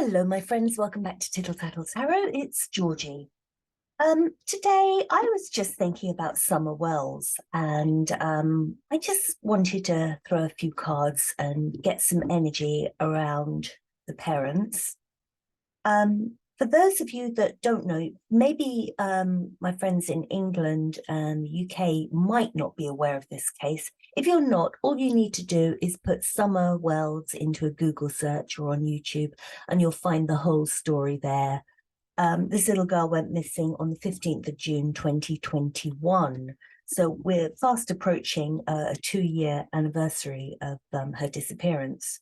Hello, my friends. Welcome back to Tittle Tattle Tarot. It's Georgie. Today I was just thinking about Summer Wells, and I just wanted to throw a few cards and get some energy around the parents. For those of you that don't know, maybe my friends in England and the UK might not be aware of this case. If you're not, all you need to do is put Summer Wells into a Google search or on YouTube, and you'll find the whole story there. This little girl went missing on the 15th of June, 2021. So we're fast approaching a 2-year anniversary of her disappearance.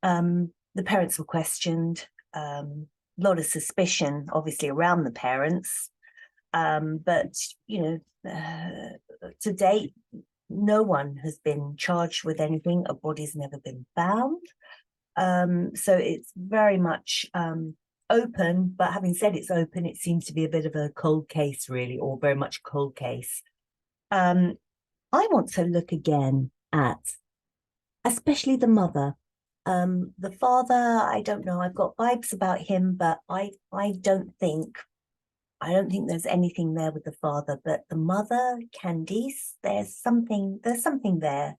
The parents were questioned. A lot of suspicion, obviously, around the parents. But, to date, no one has been charged with anything. A body's never been found. So it's very much open. But having said it's open, it seems to be a bit of a cold case, really, or very much a cold case. I want to look again at especially the mother. The father, I don't know. I've got vibes about him, but I don't think there's anything there with the father. But the mother, Candice, there's something there.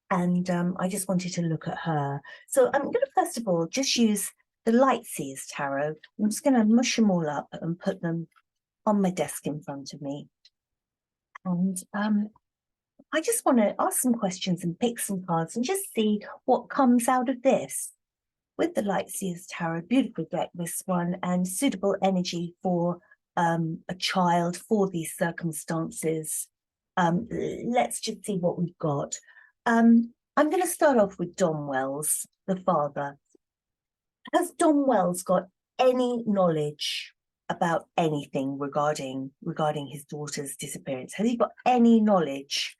And I just wanted to look at her. So I'm going to first of all just use the Lightseers Tarot. I'm just going to mush them all up and put them on my desk in front of me. And I just want to ask some questions and pick some cards and just see what comes out of this. With the Lightseers Tarot, beautiful deck, this one, and suitable energy for a child for these circumstances. Let's just see what we've got. I'm going to start off with Don Wells, the father. Has Don Wells got any knowledge about anything regarding his daughter's disappearance? Has he got any knowledge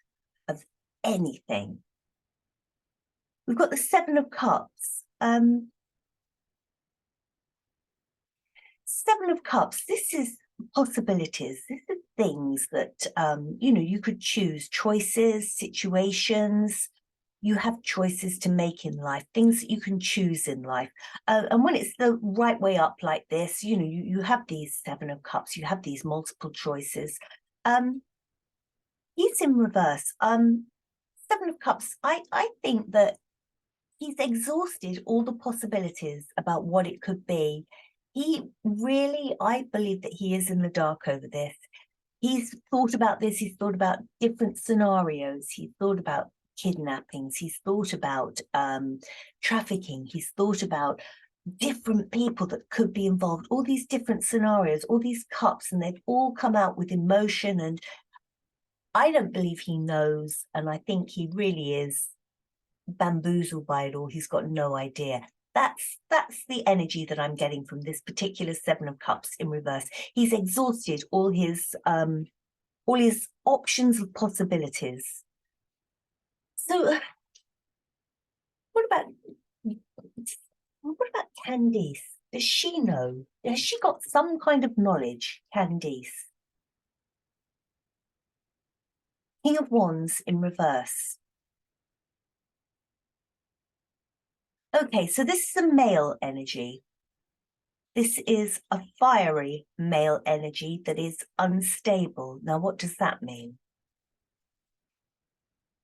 of anything? We've got the Seven of Cups. Seven of Cups, this is possibilities. This is things that, you could choose, choices, situations. You have choices to make in life, things that you can choose in life. And when it's the right way up like this, you have these Seven of Cups, you have these multiple choices. He's in reverse. Seven of Cups, I think that he's exhausted all the possibilities about what it could be. I believe that he is in the dark over this. He's thought about this, he's thought about different scenarios, he's thought about kidnappings, he's thought about trafficking, he's thought about different people that could be involved, all these different scenarios, all these cups, and they've all come out with emotion, and I don't believe he knows, and I think he really is bamboozled by it all. He's got no idea. That's the energy that I'm getting from this particular Seven of Cups in reverse. He's exhausted all his options of possibilities. So what about Candice? Does she know? Has she got some kind of knowledge, Candice? King of Wands in reverse. Okay, so this is a male energy. This is a fiery male energy that is unstable. Now, what does that mean?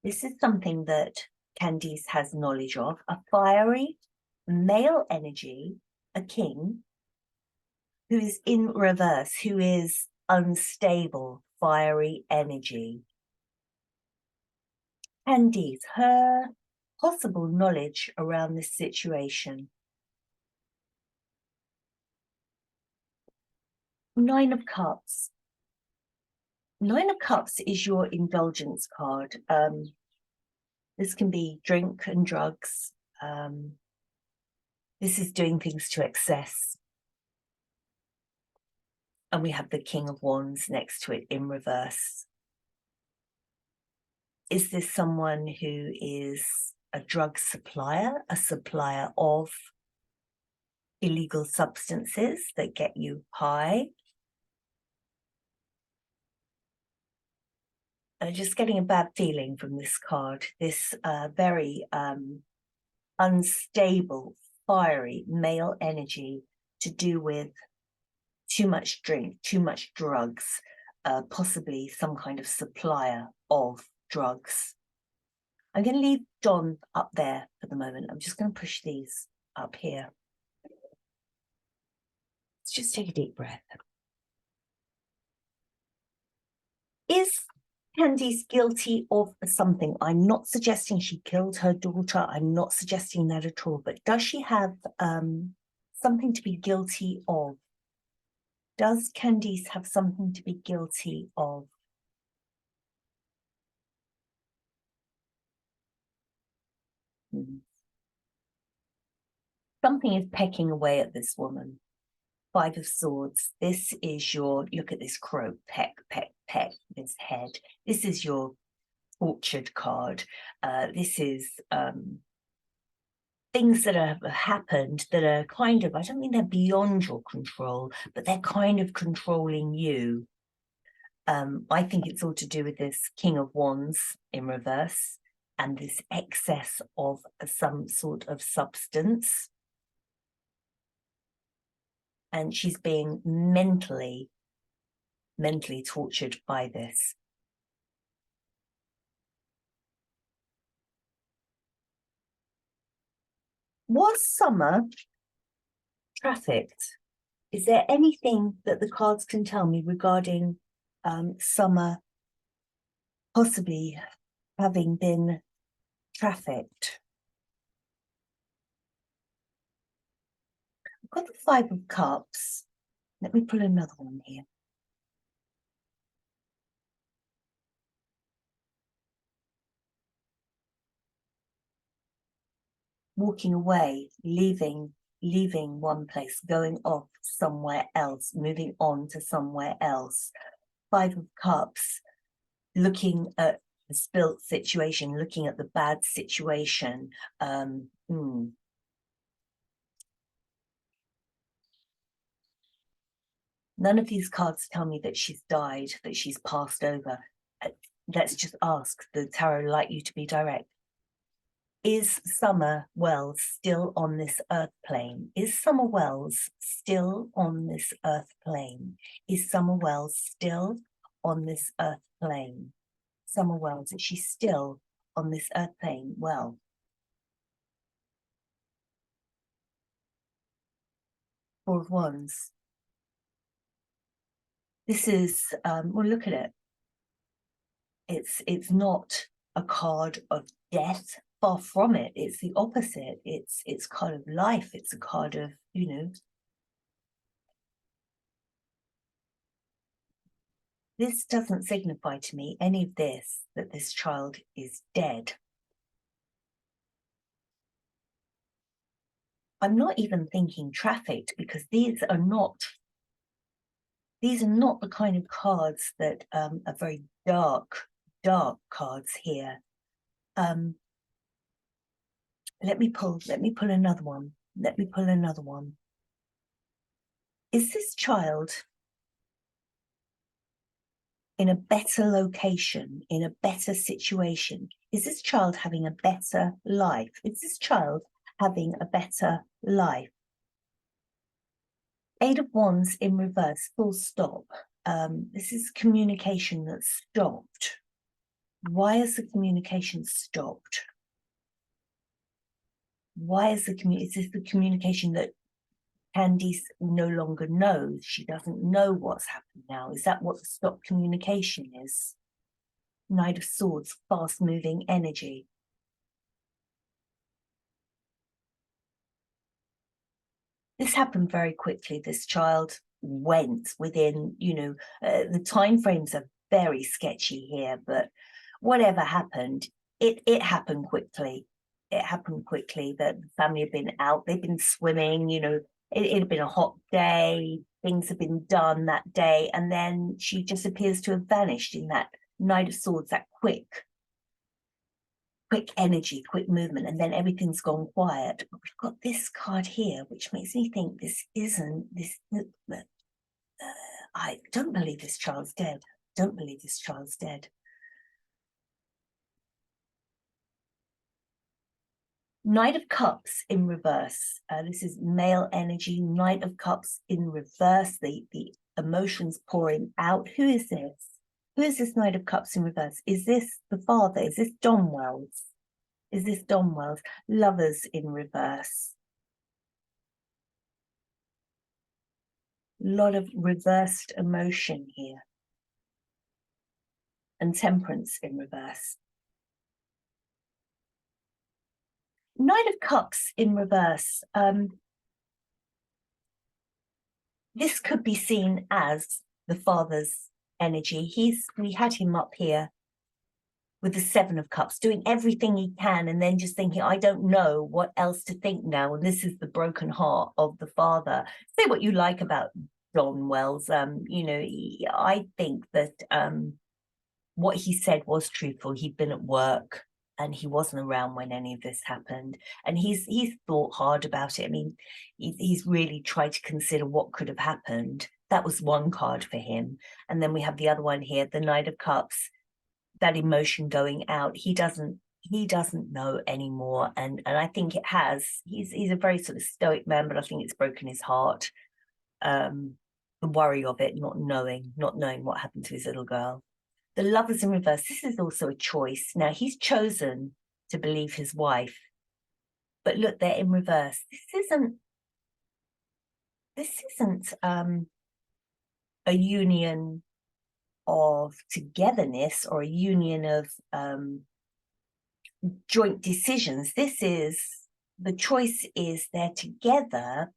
This is something that Candice has knowledge of. A fiery male energy, a king, who is in reverse, who is unstable, fiery energy. Candice, her possible knowledge around this situation. Nine of Cups. Nine of Cups is your indulgence card. This can be drink and drugs. This is doing things to excess. And we have the King of Wands next to it in reverse. Is this someone who is a drug supplier, a supplier of illegal substances that get you high? Just getting a bad feeling from this card, this very unstable, fiery male energy to do with too much drink, too much drugs, possibly some kind of supplier of drugs. I'm going to leave John up there for the moment. I'm just going to push these up here. Let's just take a deep breath. Is Candice guilty of something? I'm not suggesting she killed her daughter. I'm not suggesting that at all. But does she have something to be guilty of? Does Candice have something to be guilty of? Something is pecking away at this woman. Five of Swords. This is your, look at this crow, peck, peck, peck, this head. This is your tortured card. This is things that have happened that are kind of, I don't mean they're beyond your control, but they're kind of controlling you. I think it's all to do with this King of Wands in reverse and this excess of some sort of substance. And she's being mentally tortured by this. Was Summer trafficked? Is there anything that the cards can tell me regarding Summer possibly having been trafficked? I've got the Five of Cups. Let me pull another one here. Walking away, leaving one place, going off somewhere else, moving on to somewhere else. Five of Cups, looking at the spilt situation, looking at the bad situation. None of these cards tell me that she's died, that she's passed over. Let's just ask the tarot, like you to be direct. Is Summer Wells still on this earth plane? Is Summer Wells still on this earth plane? Is Summer Wells still on this earth plane? Summer Wells, is she still on this earth plane? Well, Four of Wands. This is, well, look at it. It's not a card of death. Far from it. It's the opposite. It's card of life. It's a card of, you know, this doesn't signify to me any of this, that this child is dead. I'm not even thinking trafficked, because these are not the kind of cards that are very dark cards here. Let me pull another one. Let me pull another one. Is this child in a better location, in a better situation? Is this child having a better life? Is this child having a better life? Eight of Wands in reverse, full stop. This is communication that's stopped. Why is the communication stopped? Why is is this the communication that Candice no longer knows? She doesn't know what's happening now. Is that what the stop communication is? Knight of Swords, fast-moving energy. This happened very quickly. This child went within, you know, the time frames are very sketchy here, but whatever happened, it happened quickly. It happened quickly. That the family had been out, they'd been swimming, you know, it had been a hot day, things had been done that day, and then she just appears to have vanished in that Knight of Swords, that quick energy, quick movement, and then everything's gone quiet. But we've got this card here, which makes me think this isn't this. I don't believe this child's dead. Don't believe this child's dead. Knight of Cups in reverse. This is male energy. Knight of Cups in reverse. The emotions pouring out. Who is this? Who is this Knight of Cups in reverse? Is this the father? Is this Don Wells? Is this Don Wells? Lovers in reverse. A lot of reversed emotion here. And Temperance in reverse. Knight of Cups in reverse. This could be seen as the father's energy. We had him up here with the Seven of Cups, doing everything he can and then just thinking, I don't know what else to think now. And this is the broken heart of the father. Say what you like about Don Wells. I think that what he said was truthful. He'd been at work and he wasn't around when any of this happened. And he's thought hard about it. I mean, he's really tried to consider what could have happened. That was one card for him. And then we have the other one here, the Knight of Cups, that emotion going out. He doesn't know anymore. And I think it has. He's a very sort of stoic man, but I think it's broken his heart. The worry of it, not knowing what happened to his little girl. The Lovers in reverse. This is also a choice. Now, he's chosen to believe his wife. But look, they're in reverse. This isn't a union of togetherness or a union of joint decisions. This is, the choice is they're together,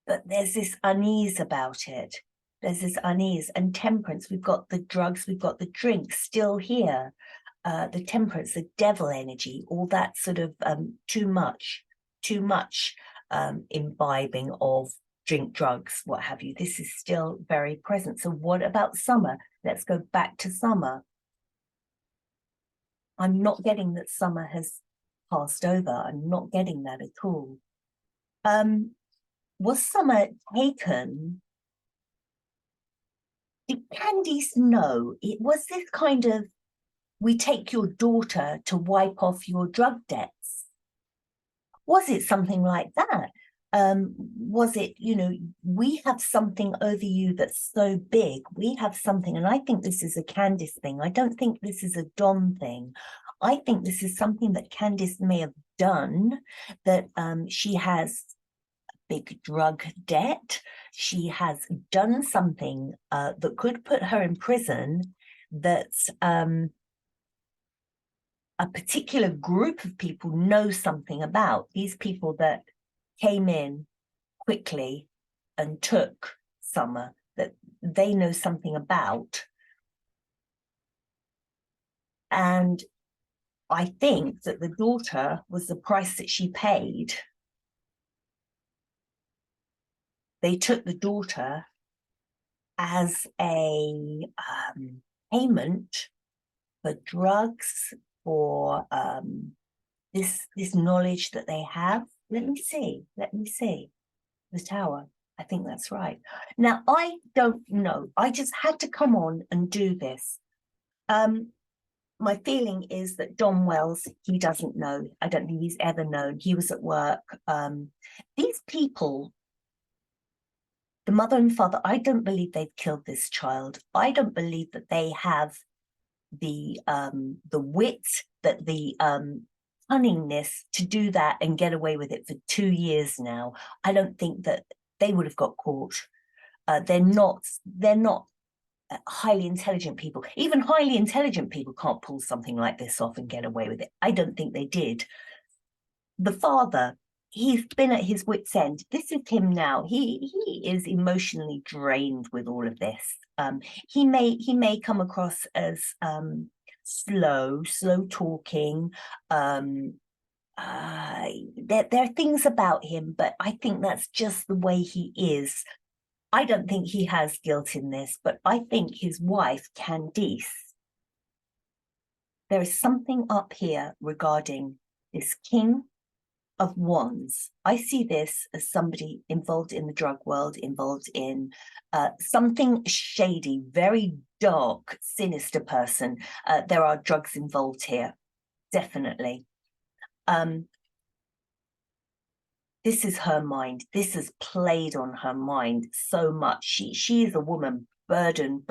but there's this unease about it. There's this unease. And Temperance, we've got the drugs, we've got the drinks still here. The Temperance, the devil energy, all that sort of too much imbibing of drink, drugs, what have you. This is still very present. So what about summer? Let's go back to summer. I'm not getting that summer has passed over. I'm not getting that at all. Was summer taken? Did Candice know? It was this kind of, we take your daughter to wipe off your drug debts. Was it something like that? Was it, we have something over you that's so big. We have something, and I think this is a Candice thing. I don't think this is a Don thing. I think this is something that Candice may have done, that she has big drug debt. She has done something that could put her in prison, that's a particular group of people know something about. These people that came in quickly and took summer, that they know something about. And I think that the daughter was the price that she paid. They took the daughter as a payment for drugs, for this knowledge that they have. Let me see. The Tower. I think that's right. Now, I don't know. I just had to come on and do this. My feeling is that Don Wells, he doesn't know. I don't think he's ever known. He was at work. These people, the mother and father, I don't believe they've killed this child. I don't believe that they have the wit, that the cunningness to do that and get away with it for 2 years now. I don't think that they would have got caught. They're not highly intelligent people. Even highly intelligent people can't pull something like this off and get away with it. I don't think they did. The father, he's been at his wit's end. This is him now. He is emotionally drained with all of this. He may come across as slow talking. There are things about him, but I think that's just the way he is. I don't think he has guilt in this, but I think his wife, Candice, there is something up here regarding this King of Wands. I see this as somebody involved in the drug world, involved in something shady, very dark, sinister person. There are drugs involved here, definitely. This is her mind. This has played on her mind so much. She is a woman burdened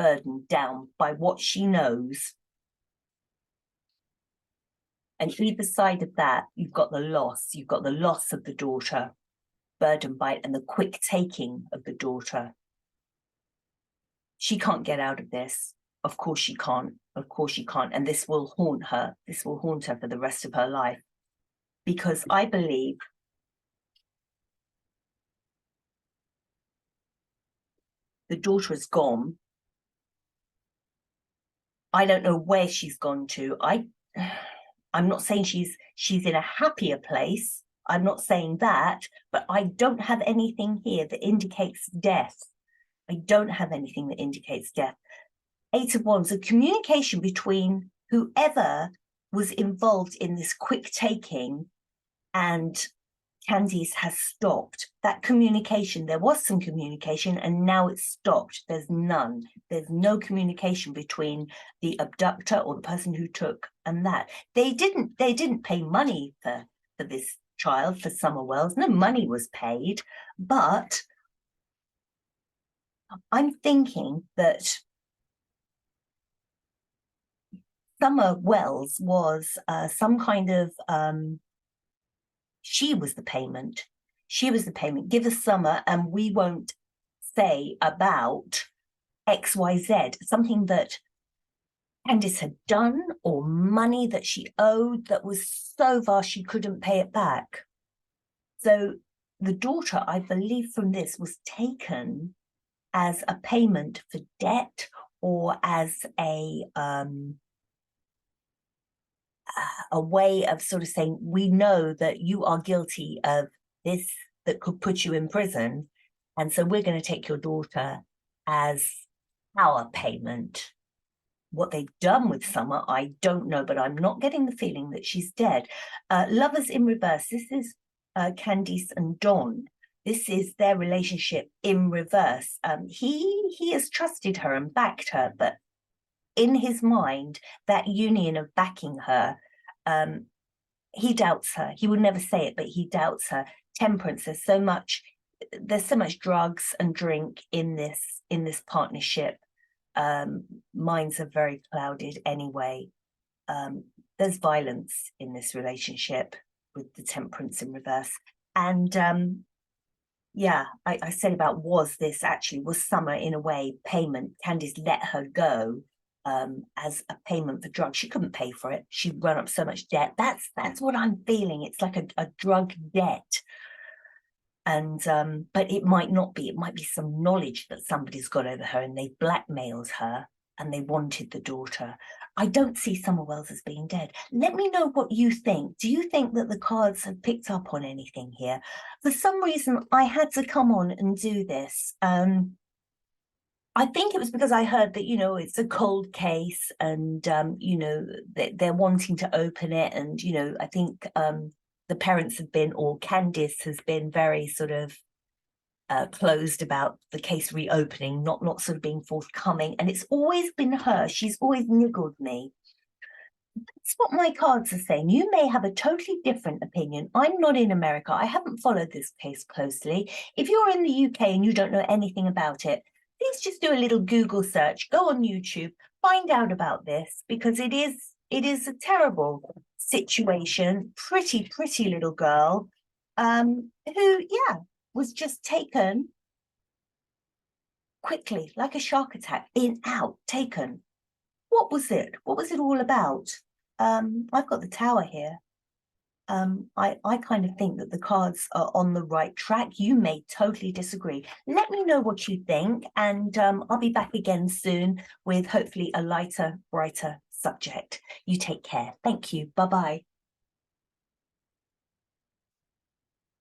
down by what she knows. And either side of that, you've got the loss. You've got the loss of the daughter, burdened by it, and the quick taking of the daughter. She can't get out of this. Of course she can't. Of course she can't. And this will haunt her. This will haunt her for the rest of her life. Because I believe the daughter is gone. I don't know where she's gone to. I'm not saying she's in a happier place. I'm not saying that, but I don't have anything here that indicates death. I don't have anything that indicates death. Eight of Wands, the communication between whoever was involved in this quick taking and Candice has stopped. That communication, there was some communication and now it's stopped. There's none. There's no communication between the abductor or the person who took and that. They didn't pay money for this child, for Summer Wells. No money was paid, but I'm thinking that Summer Wells was some kind of she was the payment. She was the payment. Give us Summer and we won't say about XYZ, something that Candice had done or money that she owed that was so vast she couldn't pay it back. So the daughter, I believe from this, was taken as a payment for debt or as a way of sort of saying, we know that you are guilty of this that could put you in prison. And so we're going to take your daughter as our payment. What they've done with Summer, I don't know, but I'm not getting the feeling that she's dead. Lovers in reverse. This is Candice and Don. This is their relationship in reverse. He has trusted her and backed her, but in his mind, that union of backing her, he doubts her. He would never say it, but he doubts her. Temperance, there's so much drugs and drink in this partnership. Minds are very clouded anyway. There's violence in this relationship with the Temperance in reverse. And yeah, I said about was Summer in a way payment? Candice let her go as a payment for drugs. She couldn't pay for it. She run up so much debt. That's what I'm feeling. It's like a drug debt. And but it might not be. It might be some knowledge that somebody's got over her and they blackmailed her and they wanted the daughter. I don't see Summer Wells as being dead. Let me know what you think. Do you think that the cards have picked up on anything here? For some reason, I had to come on and do this. I think it was because I heard that, it's a cold case and, they're wanting to open it. And, I think the parents have been, or Candice has been very sort of closed about the case reopening, not sort of being forthcoming. And it's always been her. She's always niggled me. That's what my cards are saying. You may have a totally different opinion. I'm not in America. I haven't followed this case closely. If you're in the UK and you don't know anything about it, please just do a little Google search, go on YouTube, find out about this, because it is a terrible situation. Pretty little girl who, was just taken quickly, like a shark attack, taken. What was it? What was it all about? I've got the Tower here. I kind of think that the cards are on the right track. You may totally disagree. Let me know what you think, and I'll be back again soon with hopefully a lighter, brighter subject. You take care. Thank you. Bye-bye.